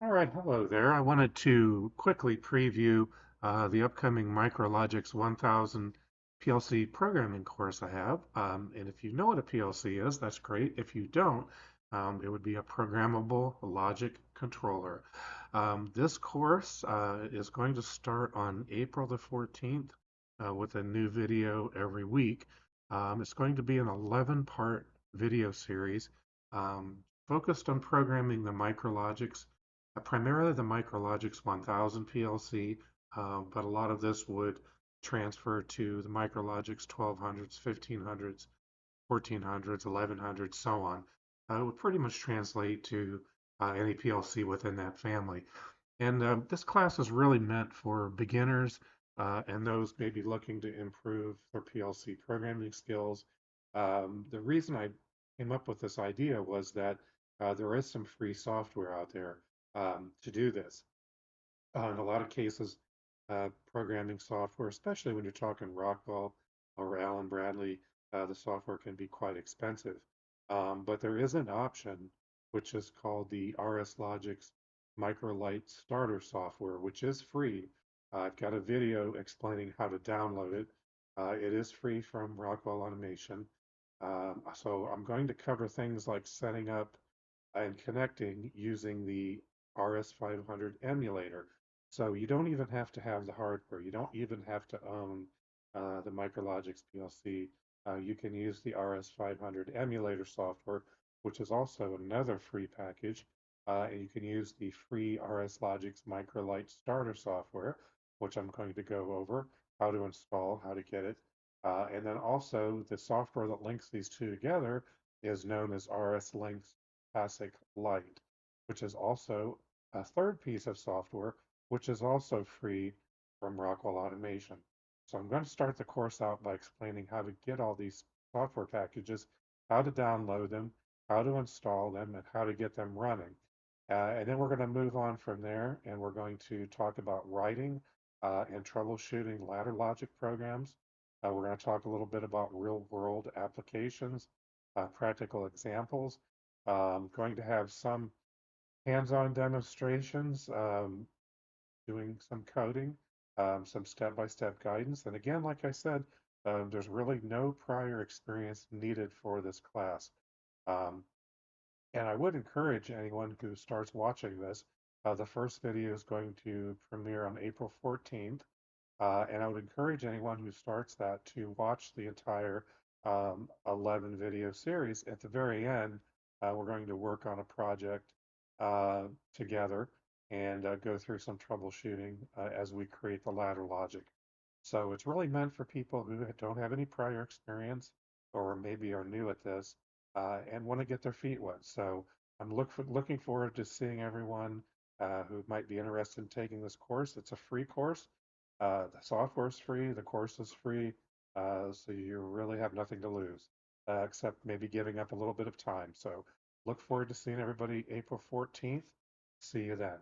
All right, hello there. I wanted to quickly preview the upcoming MicroLogix 1000 PLC programming course I have. And if you know what a PLC is, that's great. If you don't, it would be a programmable logic controller. This course is going to start on April the 14th with a new video every week. It's going to be an 11-part video series um, focused on programming the MicroLogix primarily the MicroLogix 1000 PLC, but a lot of this would transfer to the MicroLogix 1200s, 1500s, 1400s, 1100s, so on. It would pretty much translate to any PLC within that family. And this class is really meant for beginners and those maybe looking to improve their PLC programming skills. The reason I came up with this idea was that there is some free software out there to do this. In a lot of cases, programming software, especially when you're talking Rockwell or Allen-Bradley, the software can be quite expensive. But there is an option which is called the RSLogix MicroLite Starter software, which is free. I've got a video explaining how to download it. It is free from Rockwell Automation. So I'm going to cover things like setting up and connecting using the RS500 emulator. So you don't even have to have the hardware. You don't even have to own the MicroLogix PLC. You can use the RS500 emulator software, which is also another free package. And you can use the free RSLogix MicroLite starter software, which I'm going to go over how to install, how to get it. And then also the software that links these two together is known as RSLinx Classic Lite, which is also a third piece of software, which is also free from Rockwell Automation. So I'm going to start the course out by explaining how to get all these software packages, how to download them, how to install them, and how to get them running. And then we're going to move on from there, and we're going to talk about writing and troubleshooting ladder logic programs. We're going to talk a little bit about real-world applications, practical examples. Going to have some hands-on demonstrations, doing some coding, some step-by-step guidance. And again, like I said, there's really no prior experience needed for this class. Um, and I would encourage anyone who starts watching this, the first video is going to premiere on April 14th. And I would encourage anyone who starts that to watch the entire 11 video series. At the very end, we're going to work on a project together and go through some troubleshooting as we create the ladder logic. So it's really meant for people who don't have any prior experience or maybe are new at this and want to get their feet wet. So I'm looking forward to seeing everyone who might be interested in taking this course. It's a free course. The software is free, the course is free, so you really have nothing to lose, except maybe giving up a little bit of time. So look forward to seeing everybody April 14th. See you then.